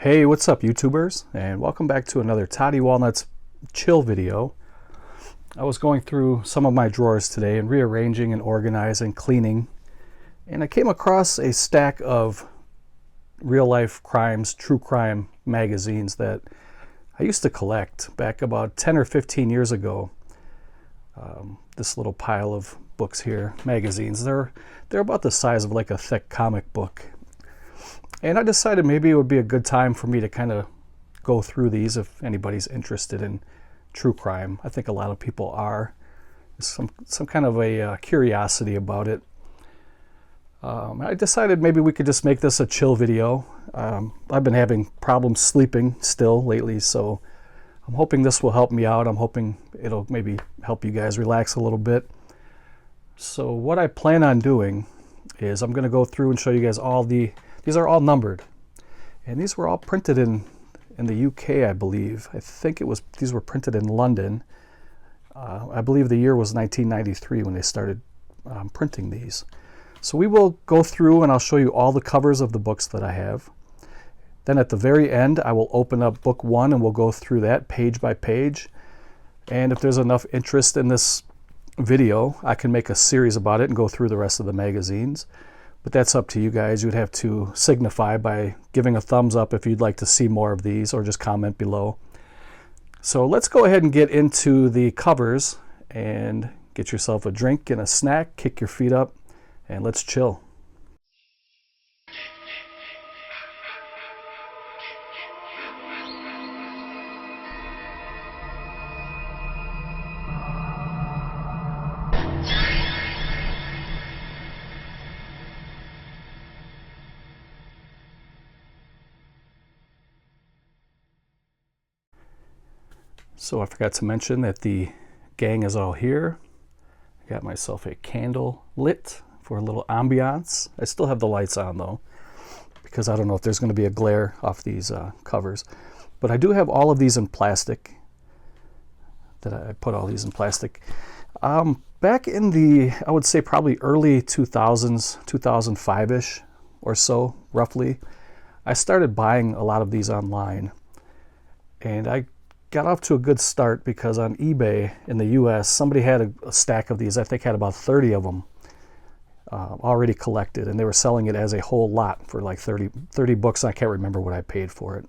Hey, what's up YouTubers, and welcome back to another Toddy Walnuts chill video. I was going through some of my drawers today and rearranging and organizing, cleaning, and I came across a stack of real-life crimes, true crime magazines that I used to collect back about 10 or 15 years ago. This little pile of books here, magazines, they're about the size of like a thick comic book. And I decided maybe it would be a good time for me to kind of go through these if anybody's interested in true crime. I think a lot of people are. There's some kind of a curiosity about it. I decided maybe we could just make this a chill video. I've been having problems sleeping still lately, so I'm hoping this will help me out. I'm hoping it'll maybe help you guys relax a little bit. So what I plan on doing is I'm going to go through and show you guys all these are all numbered, and these were all printed in the UK, I believe. I think these were printed in London. I believe the year was 1993 when they started printing these. So we will go through and I'll show you all the covers of the books that I have. Then at the very end, I will open up book one and we'll go through that page by page. And if there's enough interest in this video, I can make a series about it and go through the rest of the magazines. But that's up to you guys. You'd have to signify by giving a thumbs up if you'd like to see more of these, or just comment below. So let's go ahead and get into the covers and get yourself a drink and a snack, kick your feet up, and let's chill. So I forgot to mention that the gang is all here. I got myself a candle lit for a little ambiance. I still have the lights on though, because I don't know if there's going to be a glare off these covers. But I do have all of these in plastic. I put all these in plastic. Back in the, I would say probably early 2000s, 2005-ish or so, roughly, I started buying a lot of these online. And I got off to a good start because on eBay in the US, somebody had a stack of these. I think had about 30 of them already collected, and they were selling it as a whole lot for like 30 books. I can't remember what I paid for it.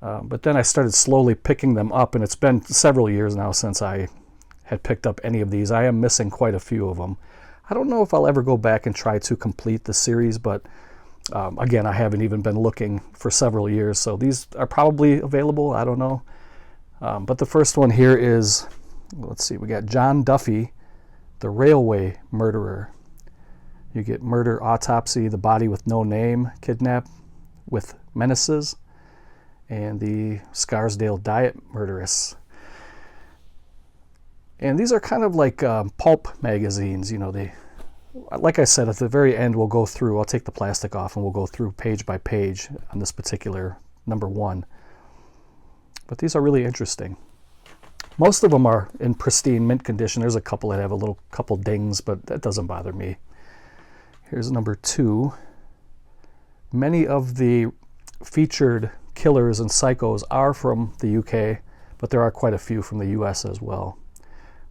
But then I started slowly picking them up, and it's been several years now since I had picked up any of these. I am missing quite a few of them. I don't know if I'll ever go back and try to complete the series, but again, I haven't even been looking for several years, so these are probably available. I don't know. But the first one here is, let's see, we got John Duffy, the Railway Murderer. You get Murder Autopsy, The Body with No Name, Kidnap with Menaces, and the Scarsdale Diet Murderess. And these are kind of like pulp magazines, you know. Like I said, at the very end we'll go through, I'll take the plastic off and we'll go through page by page on this particular number one. But these are really interesting. Most of them are in pristine mint condition. There's a couple that have a couple dings, but that doesn't bother me. Here's number two. Many of the featured killers and psychos are from the UK, but there are quite a few from the US as well.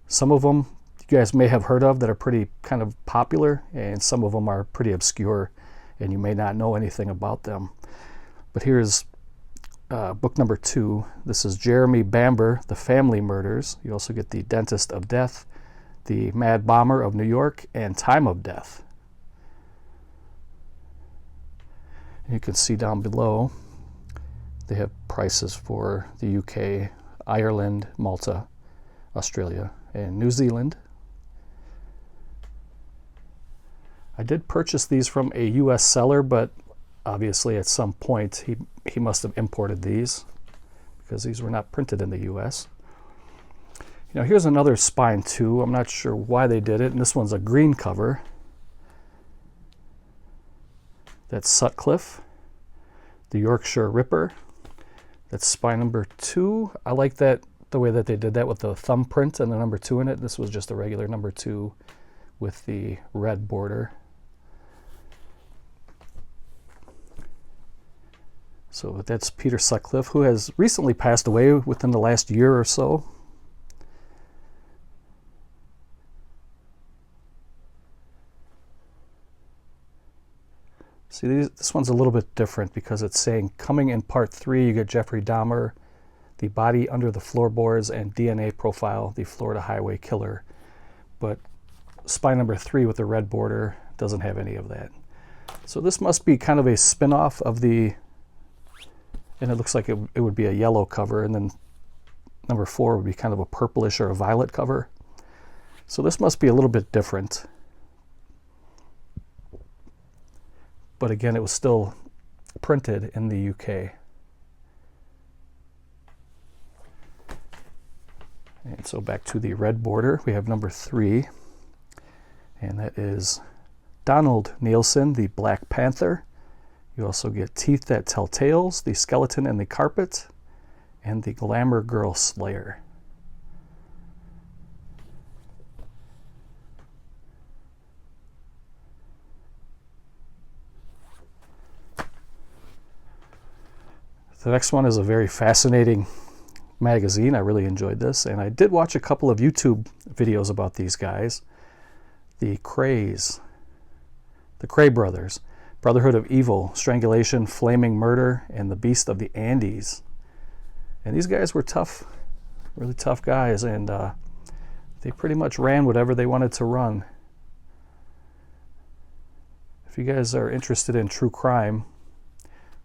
Some of them you guys may have heard of that are pretty kind of popular, and some of them are pretty obscure and you may not know anything about them. But here's book number two. This is Jeremy Bamber, The Family Murders. You also get The Dentist of Death, The Mad Bomber of New York, and Time of Death. And you can see down below they have prices for the UK, Ireland, Malta, Australia, and New Zealand. I did purchase these from a US seller, but obviously at some point he must have imported these because these were not printed in the US. You know, here's another spine too. I'm not sure why they did it, and this one's a green cover. That's Sutcliffe, the Yorkshire Ripper. That's spine number two. I like that, the way that they did that with the thumbprint and the number two in it. This was just a regular number two with the red border. So that's Peter Sutcliffe, who has recently passed away within the last year or so. See, this one's a little bit different because it's saying coming in part 3, you get Jeffrey Dahmer, the body under the floorboards, and DNA profile, the Florida highway killer. But spy number 3 with the red border doesn't have any of that. So this must be kind of a spin-off of the, and it looks like it would be a yellow cover, and then number 4 would be kind of a purplish or a violet cover. So this must be a little bit different. But again, it was still printed in the UK. And so back to the red border, we have number 3, and that is Donald Nielsen, the Black Panther. You also get Teeth That Tell Tales, The Skeleton in the Carpet, and the Glamour Girl Slayer. The next one is a very fascinating magazine. I really enjoyed this, and I did watch a couple of YouTube videos about these guys. The Krays, the Kray brothers, Brotherhood of Evil, Strangulation, Flaming Murder, and the Beast of the Andes. And these guys were tough, really tough guys, and they pretty much ran whatever they wanted to run. If you guys are interested in true crime,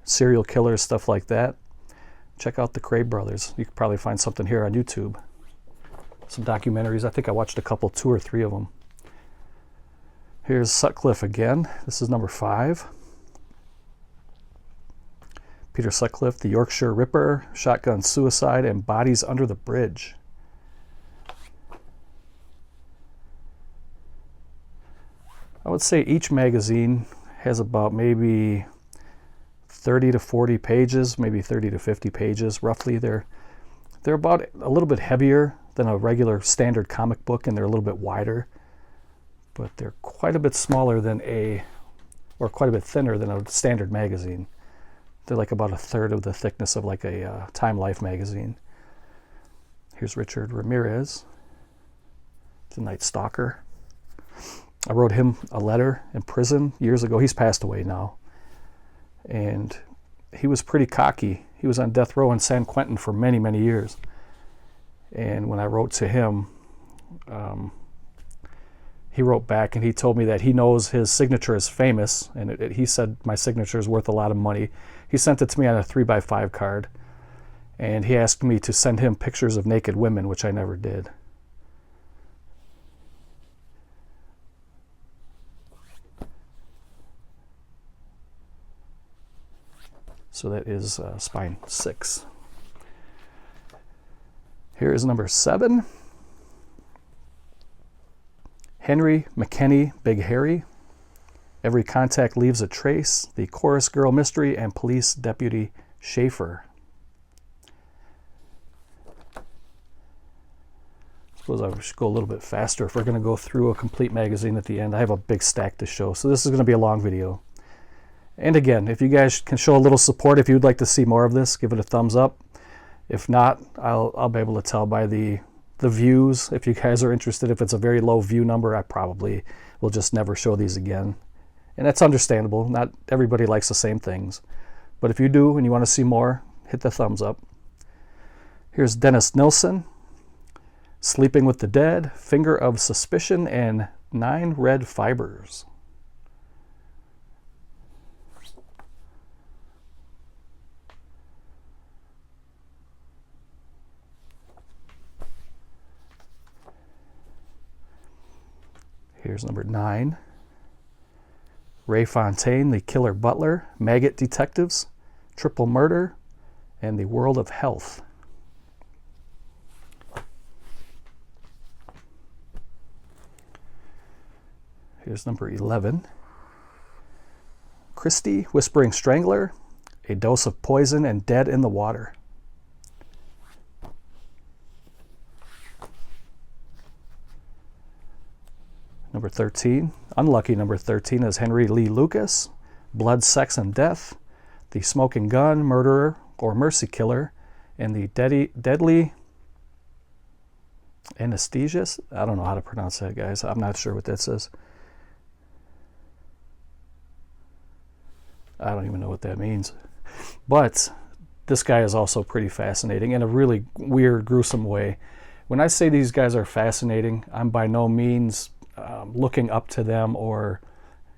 serial killers, stuff like that, check out the Kray brothers. You could probably find something here on YouTube. Some documentaries. I think I watched a couple, 2 or 3 of them. Here's Sutcliffe again. This is number 5. Peter Sutcliffe, The Yorkshire Ripper, Shotgun Suicide, and Bodies Under the Bridge. I would say each magazine has about maybe 30 to 40 pages, maybe 30 to 50 pages roughly. They're about a little bit heavier than a regular standard comic book, and they're a little bit wider, but they're quite a bit smaller than quite a bit thinner than a standard magazine. They're like about a third of the thickness of like a Time Life magazine. Here's Richard Ramirez, the Night Stalker. I wrote him a letter in prison years ago. He's passed away now. And he was pretty cocky. He was on death row in San Quentin for many, many years. And when I wrote to him, he wrote back and he told me that he knows his signature is famous, and he said my signature is worth a lot of money. He sent it to me on a 3x5 card, and he asked me to send him pictures of naked women, which I never did. So that is spine 6. Here is number 7. Henry McKinney, Big Harry. Every Contact Leaves a Trace, The Chorus Girl Mystery, and Police Deputy Schaefer. I suppose I should go a little bit faster if we're going to go through a complete magazine at the end. I have a big stack to show, so this is going to be a long video. And again, if you guys can show a little support, if you'd like to see more of this, give it a thumbs up. If not, I'll be able to tell by the views. If you guys are interested, if it's a very low view number, I probably will just never show these again. And that's understandable. Not everybody likes the same things. But if you do and you want to see more, hit the thumbs up. Here's Dennis Nilsen, Sleeping with the Dead, Finger of Suspicion, and 9 Red Fibers. Here's number 9. Ray Fontaine, The Killer Butler, Maggot Detectives, Triple Murder, and The World of Health. Here's number 11. Christie, Whispering Strangler, A Dose of Poison, and Dead in the Water. Number 13, unlucky number 13, is Henry Lee Lucas, Blood, Sex, and Death, the Smoking Gun, Murderer, or Mercy Killer, and the Deadly Anesthesia. I don't know how to pronounce that, guys. I'm not sure what that says. I don't even know what that means. But this guy is also pretty fascinating in a really weird, gruesome way. When I say these guys are fascinating, I'm by no means looking up to them or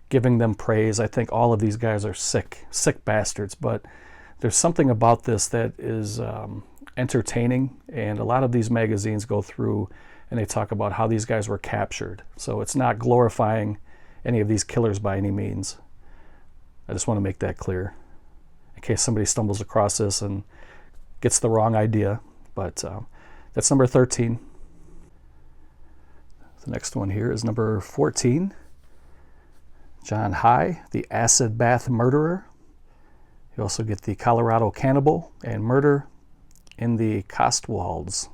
giving them praise. I think all of these guys are sick bastards, but there's something about this that is entertaining, and a lot of these magazines go through and they talk about how these guys were captured. So it's not glorifying any of these killers by any means. I just want to make that clear in case somebody stumbles across this and gets the wrong idea. But that's number 13. The next one here is number 14. John High, the Acid Bath Murderer. You also get the Colorado Cannibal and Murder in the Cotswolds.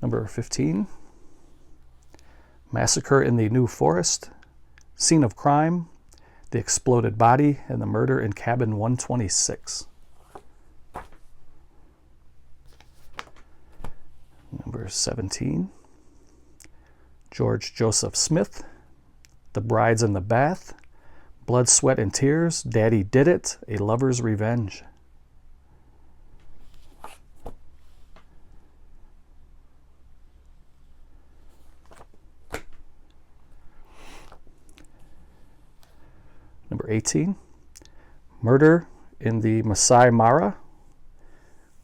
Number 15. Massacre in the New Forest. Scene of Crime. The Exploded Body and the Murder in Cabin 126. Number 17. George Joseph Smith, The Brides in the Bath, Blood, Sweat, and Tears, Daddy Did It, A Lover's Revenge. Number 18. Murder in the Masai Mara,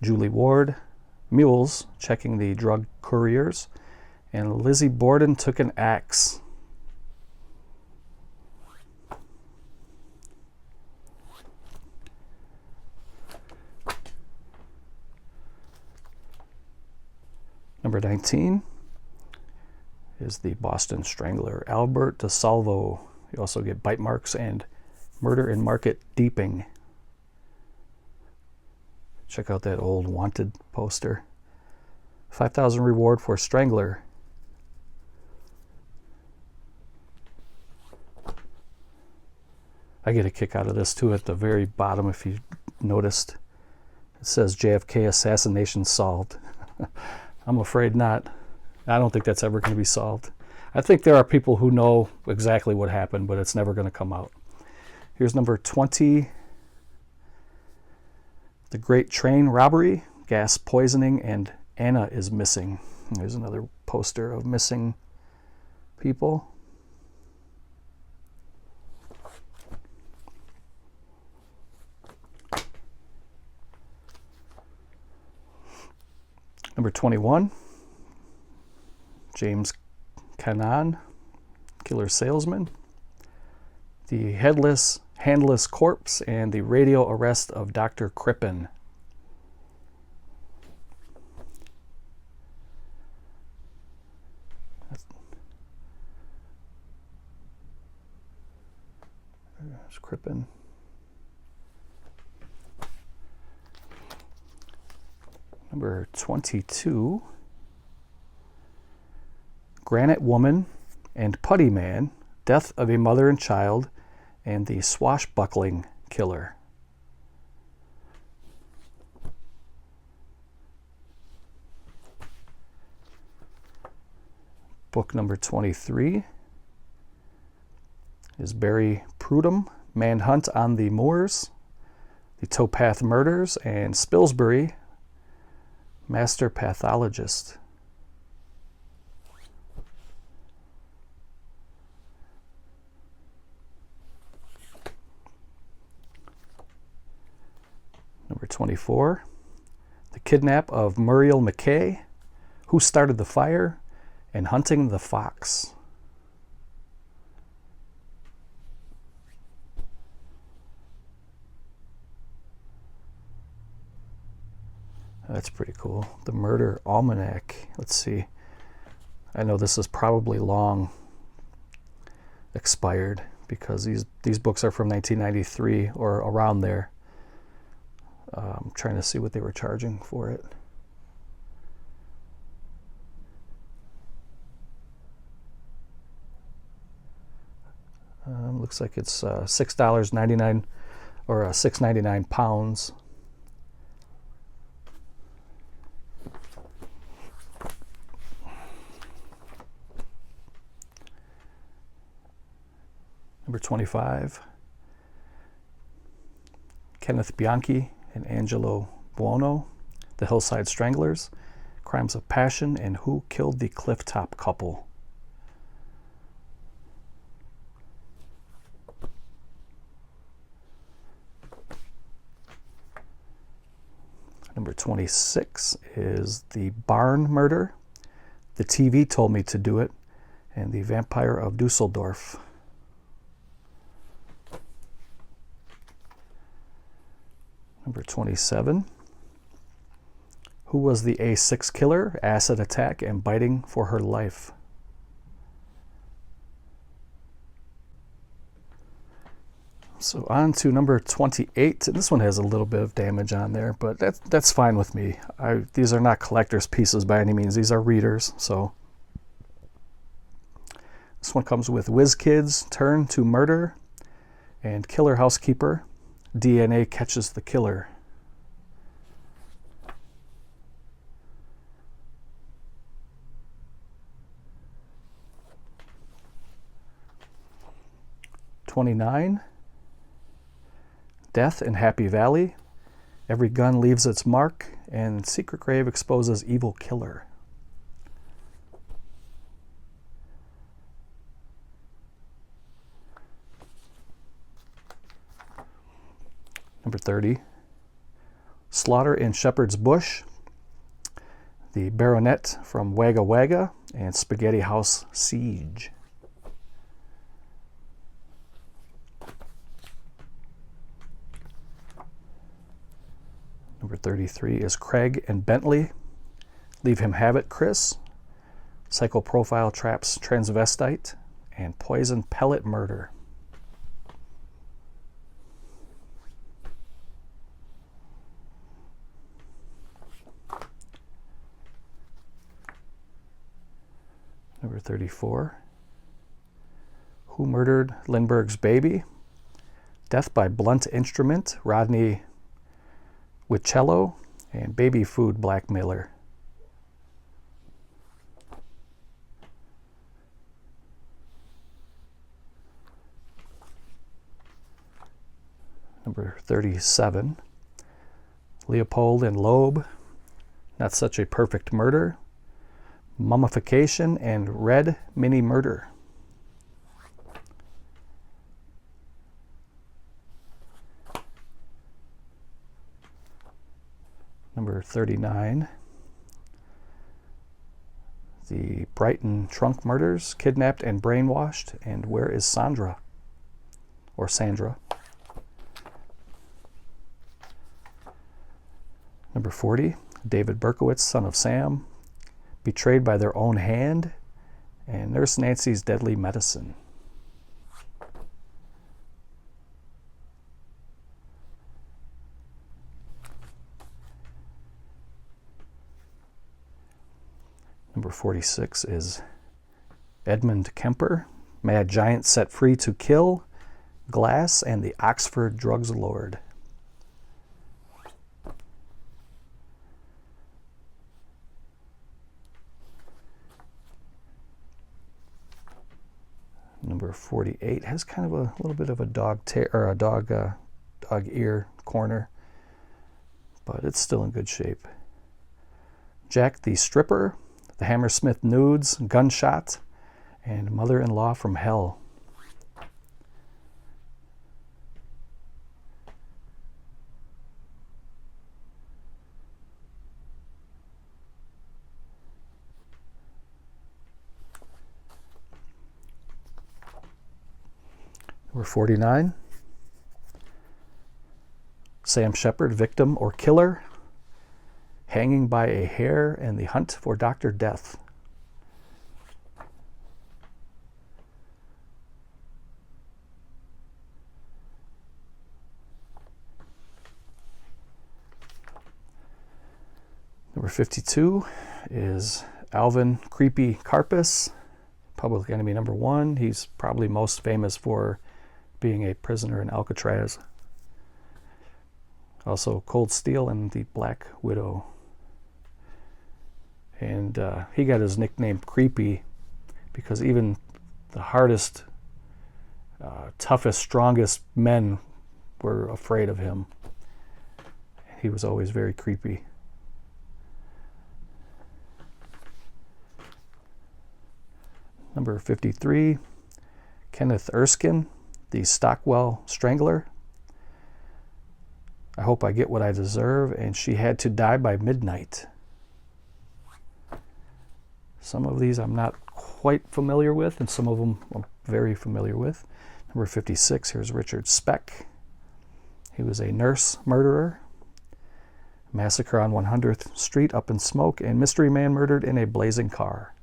Julie Ward, Mules, Checking the Drug Couriers, and Lizzie Borden Took an Axe. Number 19 is the Boston Strangler, Albert DeSalvo. You also get Bite Marks and Murder in Market Deeping. Check out that old Wanted poster. 5,000 reward for Strangler. I get a kick out of this too at the very bottom, if you noticed. It says JFK assassination solved. I'm afraid not. I don't think that's ever going to be solved. I think there are people who know exactly what happened, but it's never going to come out. Here's number 20. The Great Train Robbery, Gas Poisoning, and Anna is Missing. There's another poster of missing people. Number 21, James Canaan, Killer Salesman, The Headless, Handless Corpse, and The Radio Arrest of Dr. Crippen. There's Crippen. Number 22, Granite Woman and Putty Man, Death of a Mother and Child, and the Swashbuckling Killer. Book number 23 is Barry Prudhomme, Manhunt on the Moors, The Towpath Murders, and Spilsbury, Master Pathologist. Number 24, The Kidnap of Muriel McKay, Who Started the Fire, and Hunting the Fox. That's pretty cool. The Murder Almanac. Let's see. I know this is probably long expired because these books are from 1993 or around there. I'm trying to see what they were charging for it. Looks like it's $6.99 or £6.99. Number 25, Kenneth Bianchi and Angelo Buono, The Hillside Stranglers, Crimes of Passion, and Who Killed the Clifftop Couple. Number 26 is The Barn Murder, The TV Told Me to Do It, and The Vampire of Dusseldorf. Number 27, Who Was the A6 Killer? Acid Attack and Biting for Her Life. So on to number 28. And this one has a little bit of damage on there, but that's fine with me. These are not collector's pieces by any means. These are readers. So this one comes with Whiz Kids, Turn to Murder, and Killer Housekeeper. DNA Catches the Killer. '29, Death in Happy Valley, Every Gun Leaves Its Mark, and Secret Grave Exposes Evil Killer. Number 30, Slaughter in Shepherd's Bush, The Baronet from Wagga Wagga, and Spaghetti House Siege. Number 33 is Craig and Bentley, Leave Him Have It, Chris, Psychoprofile Traps Transvestite, and Poison Pellet Murder. Number 34, Who Murdered Lindbergh's Baby? Death by Blunt Instrument, Rodney Wicello, and Baby Food Blackmailer. Number 37, Leopold and Loeb, Not Such a Perfect Murder, Mummification, and Red Mini Murder. Number 39, The Brighton Trunk Murders, Kidnapped and Brainwashed, and Where is Sandra? Or Sandra. Number 40, David Berkowitz, Son of Sam, Betrayed by Their Own Hand, and Nurse Nancy's Deadly Medicine. Number 46 is Edmund Kemper, Mad Giant Set Free to Kill, Glass, and the Oxford Drugs Lord. Number 48 has kind of a little bit of a dog ear corner, but it's still in good shape. Jack the Stripper, The Hammersmith Nudes, Gunshot, and Mother-in-Law from Hell. Number 49, Sam Shepard, Victim or Killer, Hanging by a Hair, and The Hunt for Dr. Death. Number 52 is Alvin Creepy Karpus, Public Enemy #1. He's probably most famous for being a prisoner in Alcatraz. Also Cold Steel and the Black Widow. And he got his nickname Creepy because even the hardest, toughest, strongest men were afraid of him. He was always very creepy. Number 53, Kenneth Erskine, the Stockwell Strangler. I hope I get what I deserve, and she had to die by midnight. Some of these I'm not quite familiar with, and some of them I'm very familiar with. Number 56, here's Richard Speck. He was a nurse murderer. Massacre on 100th Street, Up in Smoke, and Mystery Man murdered in a blazing car.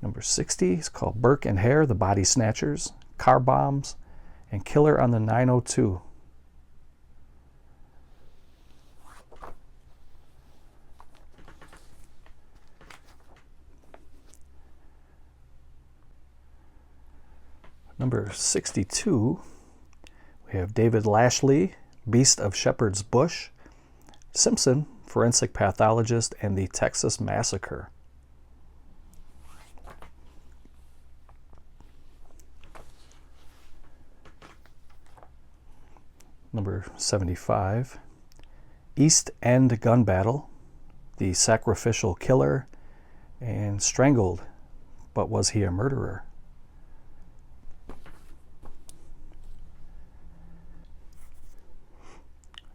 Number 60 is called Burke and Hare, The Body Snatchers, Car Bombs, and Killer on the 902. Number 62, we have David Lashley, Beast of Shepherd's Bush, Simpson, Forensic Pathologist, and the Texas Massacre. Number 75, East End Gun Battle, The Sacrificial Killer, and Strangled, but was he a murderer?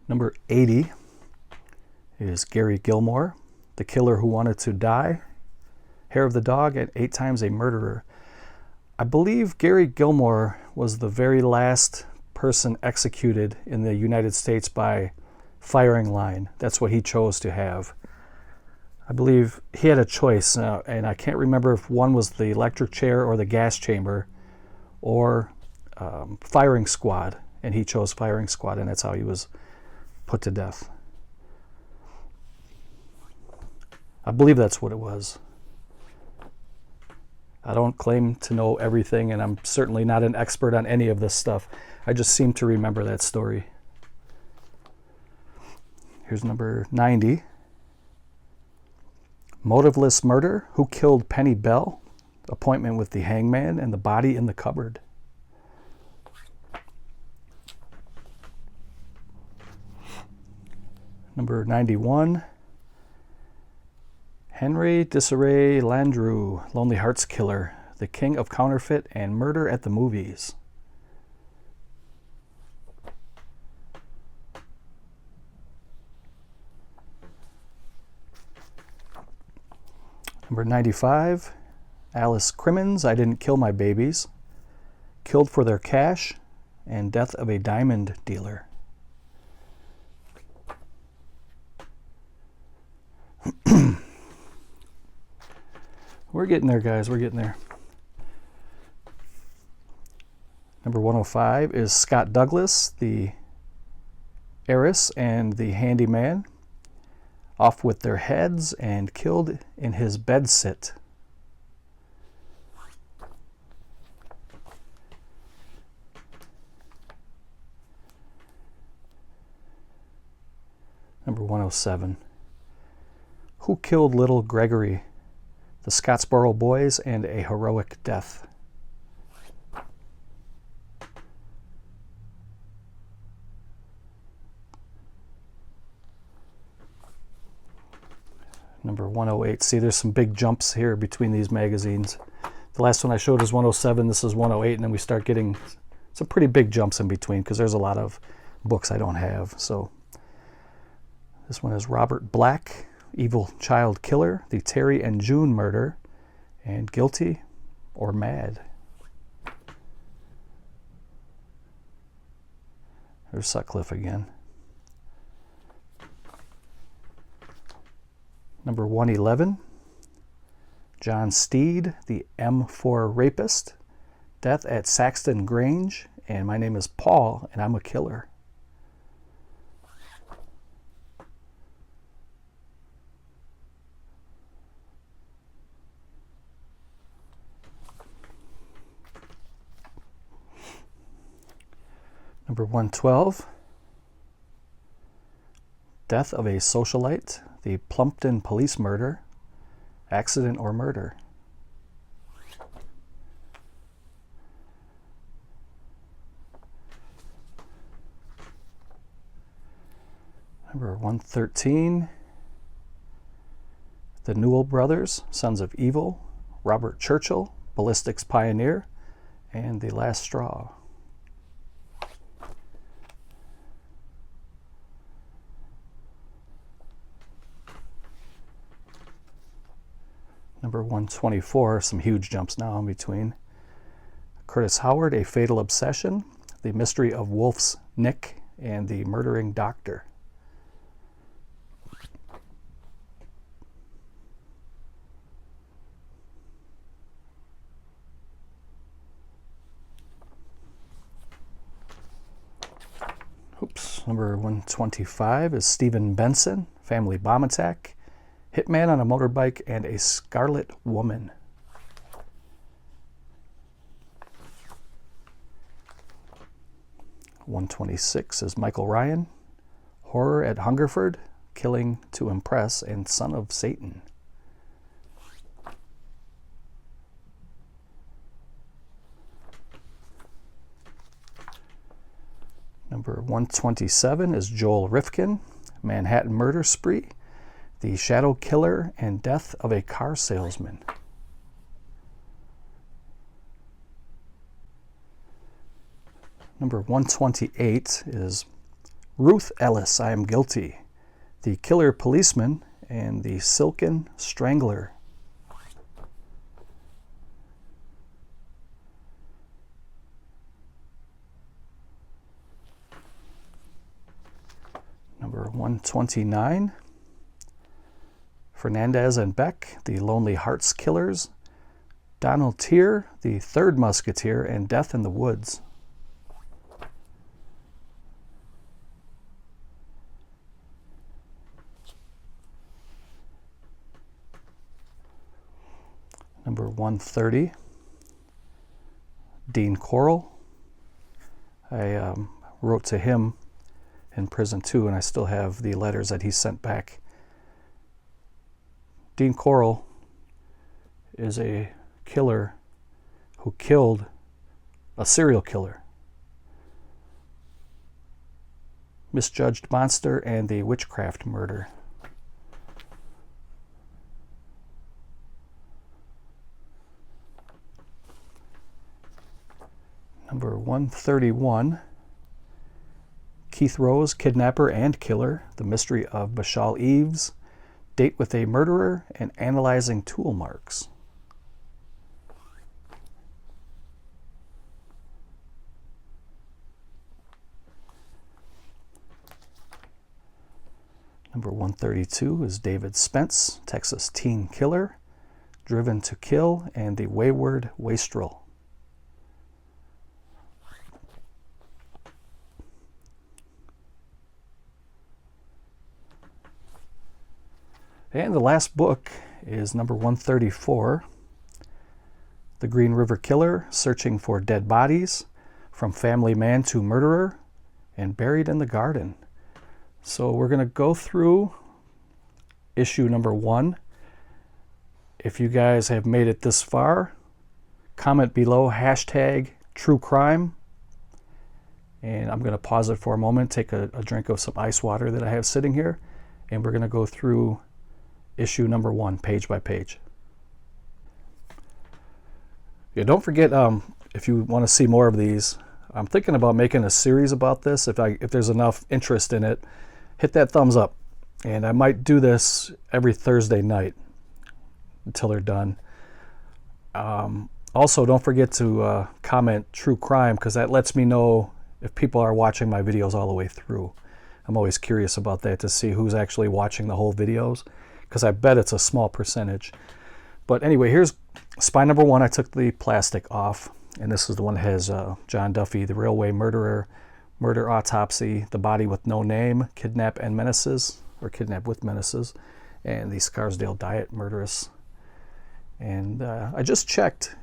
Number 80 is Gary Gilmore, The Killer Who Wanted to Die, Hair of the Dog, and 8 Times a Murderer. I believe Gary Gilmore was the very last person executed in the United States by firing line. That's what he chose to have. I believe he had a choice, and I can't remember if one was the electric chair or the gas chamber or firing squad, and he chose firing squad, and that's how he was put to death. I believe that's what it was. I don't claim to know everything, and I'm certainly not an expert on any of this stuff. I just seem to remember that story. Here's number 90. Motiveless Murder. Who Killed Penny Bell? Appointment with the Hangman, and The Body in the Cupboard. Number 91. Henry Disarray Landru, Lonely Hearts Killer, The King of Counterfeit, and Murder at the Movies. Number 95, Alice Crimmins, I Didn't Kill My Babies, Killed for Their Cash, and Death of a Diamond Dealer. We're getting there, guys. We're getting there. Number 105 is Scott Douglas, the heiress and the handyman, off with their heads and killed in his bedsit. Number 107. Who Killed Little Gregory? The Scottsboro Boys, and a Heroic Death. Number 108. See, there's some big jumps here between these magazines. The last one I showed is 107. This is 108, and then we start getting some pretty big jumps in between because there's a lot of books I don't have. So this one is Robert Black, Evil Child Killer, The Terry and June Murder, and Guilty or Mad. There's Sutcliffe again. Number 111, John Steed, the M4 Rapist, Death at Saxton Grange, and my name is Paul, and I'm a killer. Number 112, death of a socialite, the Plumpton police murder, accident or murder. Number 113, the Newell brothers, Sons of Evil, Robert Churchill, ballistics pioneer, and The Last Straw. Number 124, some huge jumps now in between. Curtis Howard, A Fatal Obsession, The Mystery of Wolf's Nick, and The Murdering Doctor. Oops. Number 125 is Stephen Benson, Family Bomb Attack, Hitman on a Motorbike, and A Scarlet Woman. (126) is Michael Ryan, Horror at Hungerford, Killing to Impress, and Son of Satan. Number 127 is Joel Rifkin, Manhattan Murder Spree, The Shadow Killer, and Death of a Car Salesman. Number 128 is Ruth Ellis, I Am Guilty, The Killer Policeman, and The Silken Strangler. Number 129, Fernandez and Beck, The Lonely Hearts Killers, Donald Tier, The Third Musketeer, and Death in the Woods. Number 130, Dean Corll. I wrote to him in prison too, and I still have the letters that he sent back. Dean Corll is a killer who killed a serial killer, Misjudged Monster, and the Witchcraft Murder. Number 131, Keith Rose, Kidnapper and Killer, The Mystery of Bashal Eves, Date with a Murderer, and Analyzing Tool Marks. Number 132 is David Spence, Texas Teen Killer, Driven to Kill, and The Wayward Wastrel. And the last book is number 134, The Green River Killer, Searching for Dead Bodies, From Family Man to Murderer, and Buried in the Garden. So we're going to go through issue number 1. If you guys have made it this far, comment below #TrueCrime. And I'm going to pause it for a moment, take a drink of some ice water that I have sitting here, and we're going to go through issue number 1, page by page. Yeah, don't forget, if you want to see more of these, I'm thinking about making a series about this. If there's enough interest in it, hit that thumbs up. And I might do this every Thursday night until they're done. Also, don't forget to comment True Crime, because that lets me know if people are watching my videos all the way through. I'm always curious about that, to see who's actually watching the whole videos, because I bet it's a small percentage. But anyway, here's spine number 1. I took the plastic off. And this is the one that has John Duffy, the railway murderer, murder autopsy, the body with no name, kidnap and menaces, or kidnap with menaces, and the Scarsdale diet, murderous. And I just checked.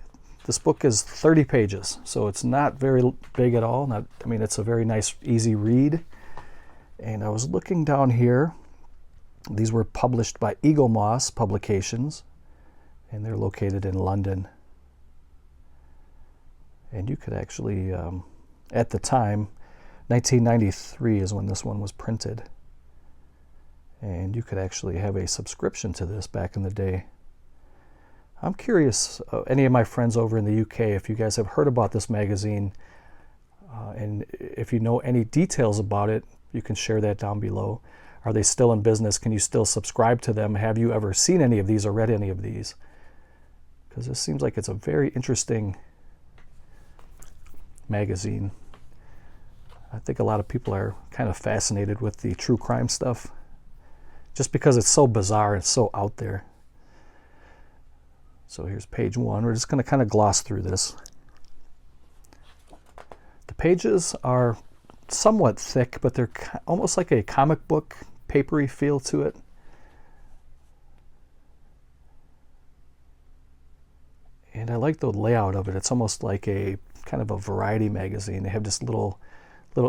This book is 30 pages, so it's not very big at all. It's a very nice, easy read. And I was looking down here. These were published by Eagle Moss Publications, and they're located in London. And you could actually, at the time, 1993 is when this one was printed. And you could actually have a subscription to this back in the day. I'm curious, any of my friends over in the UK, if you guys have heard about this magazine, and if you know any details about it, you can share that down below. Are they still in business? Can you still subscribe to them? Have you ever seen any of these or read any of these? Because this seems like it's a very interesting magazine. I think a lot of people are kind of fascinated with the true crime stuff, just because it's so bizarre and so out there. So here's page 1. We're just going to kind of gloss through this. The pages are somewhat thick, but they're almost like a comic book, papery feel to it. And I like the layout of it. It's almost like a kind of a variety magazine. They have just little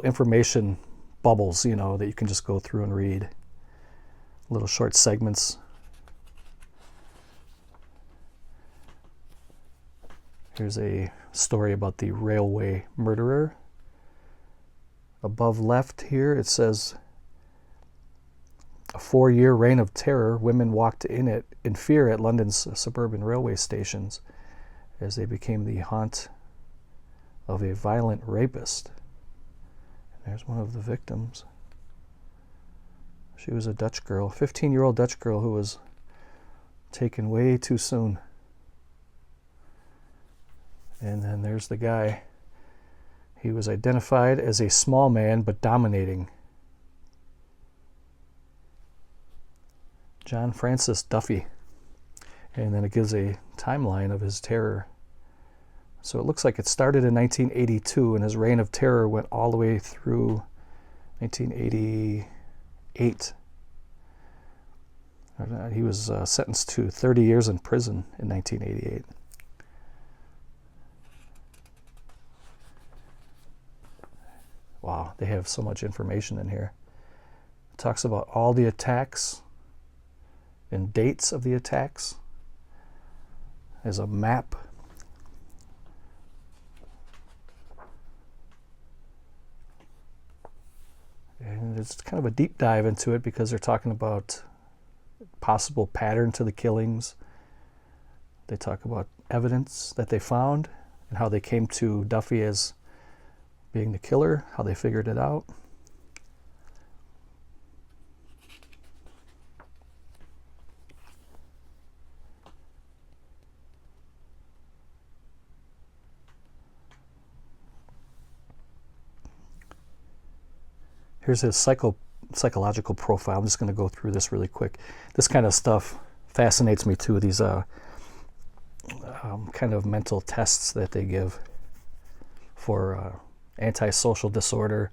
information bubbles, that you can just go through and read. Little short segments. Here's a story about the railway murderer. Above left here it says, a 4-year reign of terror, women walked in fear at London's suburban railway stations as they became the haunt of a violent rapist. And there's one of the victims. She was a Dutch girl, 15-year-old Dutch girl who was taken way too soon. And then there's the guy. He was identified as a small man but dominating. John Francis Duffy. And then it gives a timeline of his terror. So it looks like it started in 1982, and his reign of terror went all the way through 1988. He was sentenced to 30 years in prison in 1988. Wow, they have so much information in here. It talks about all the attacks and dates of the attacks. There's a map. And it's kind of a deep dive into it because they're talking about possible pattern to the killings. They talk about evidence that they found and how they came to Duffy as being the killer, how they figured it out. Here's his psychological profile. I'm just going to go through this really quick. This kind of stuff fascinates me too, these kind of mental tests that they give for antisocial disorder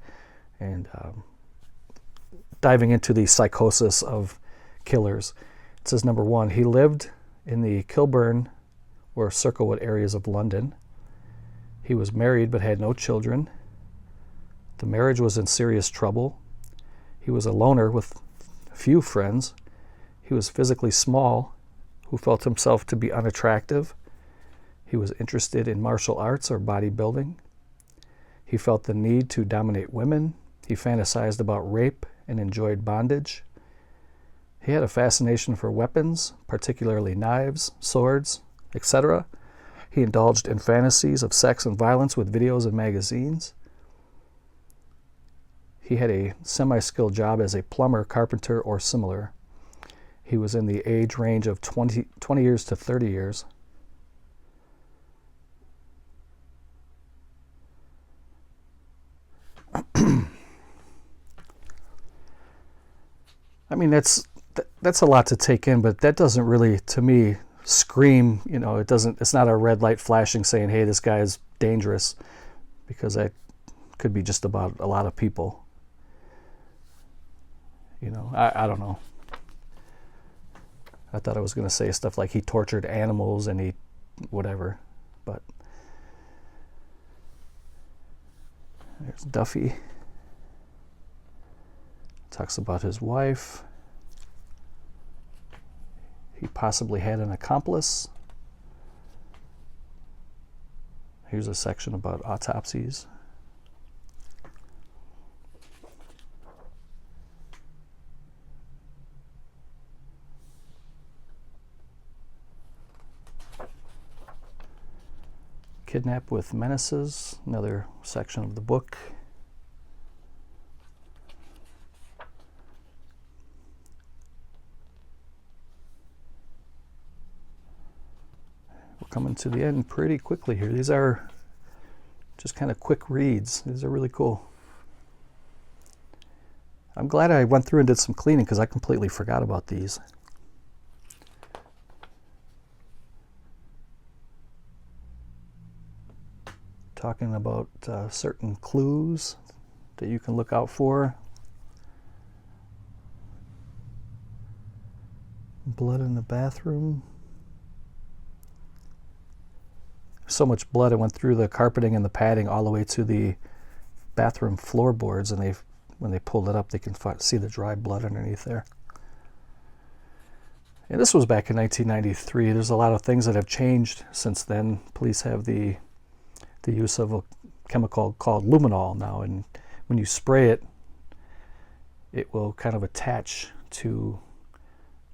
and diving into the psychosis of killers. It says, number 1, he lived in the Kilburn or Circlewood areas of London. He was married but had no children. The marriage was in serious trouble. He was a loner with few friends. He was physically small, who felt himself to be unattractive. He was interested in martial arts or bodybuilding. He felt the need to dominate women. He fantasized about rape and enjoyed bondage. He had a fascination for weapons, particularly knives, swords, etc. He indulged in fantasies of sex and violence with videos and magazines. He had a semi-skilled job as a plumber, carpenter, or similar. He was in the age range of 20 years to 30 years. I mean, that's a lot to take in, but that doesn't really, to me, scream, you know, it's not a red light flashing saying, hey, this guy is dangerous, because that could be just about a lot of people. You know, I don't know. I thought I was going to say stuff like he tortured animals and he whatever, but there's Duffy. Talks about his wife. He possibly had an accomplice. Here's a section about autopsies. Kidnap with Menaces, another section of the book. We're coming to the end pretty quickly here. These are just kind of quick reads. These are really cool. I'm glad I went through and did some cleaning because I completely forgot about these. Talking about certain clues that you can look out for. Blood in the bathroom. So much blood, it went through the carpeting and the padding all the way to the bathroom floorboards, and when they pulled it up, they can see the dry blood underneath there. And this was back in 1993. There's a lot of things that have changed since then. Police have the use of a chemical called luminol now, and when you spray it, it will kind of attach to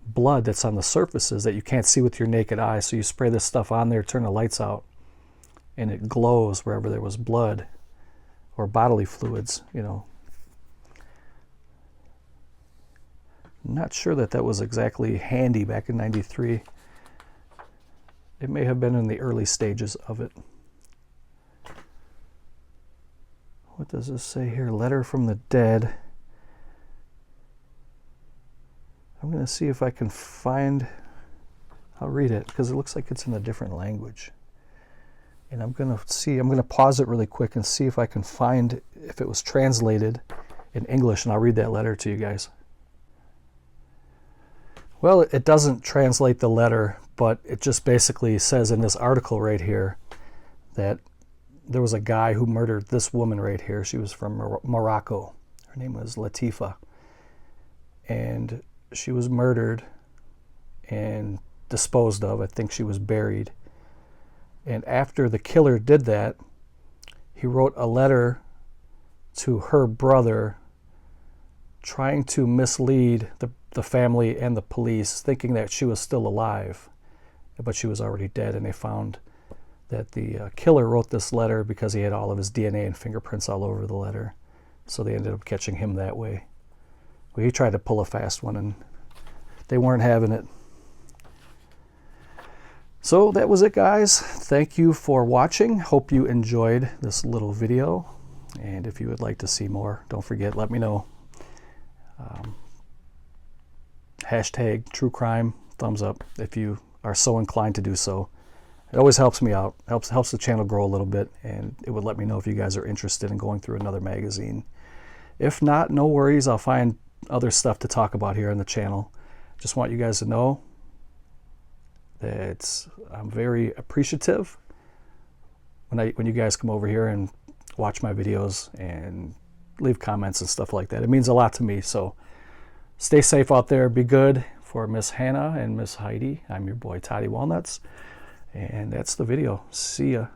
blood that's on the surfaces that you can't see with your naked eye. So you spray this stuff on there, turn the lights out, and it glows wherever there was blood or bodily fluids, you know. I'm not sure that was exactly handy back in 93. It may have been in the early stages of it. What does this say here? Letter from the dead. I'm going to see if I can find, I'll read it because it looks like it's in a different language. And I'm going to pause it really quick and see if I can find if it was translated in English, and I'll read that letter to you guys. Well, it doesn't translate the letter, but it just basically says in this article right here that there was a guy who murdered this woman right here. She was from Morocco. Her name was Latifa. And she was murdered and disposed of. I think she was buried. And after the killer did that, he wrote a letter to her brother trying to mislead the family and the police, thinking that she was still alive, but she was already dead. And they found that the killer wrote this letter because he had all of his DNA and fingerprints all over the letter. So they ended up catching him that way. Well, he tried to pull a fast one, and they weren't having it. So that was it, guys. Thank you for watching. Hope you enjoyed this little video. And if you would like to see more, don't forget, let me know. Hashtag true crime, thumbs up if you are so inclined to do so. It always helps me out, helps the channel grow a little bit, and it would let me know if you guys are interested in going through another magazine. If not, no worries, I'll find other stuff to talk about here on the channel. Just want you guys to know that I'm very appreciative when you guys come over here and watch my videos and leave comments and stuff like that. It means a lot to me, so stay safe out there, be good. For Miss Hannah and Miss Heidi, I'm your boy Toddy Walnuts. And that's the video. See ya.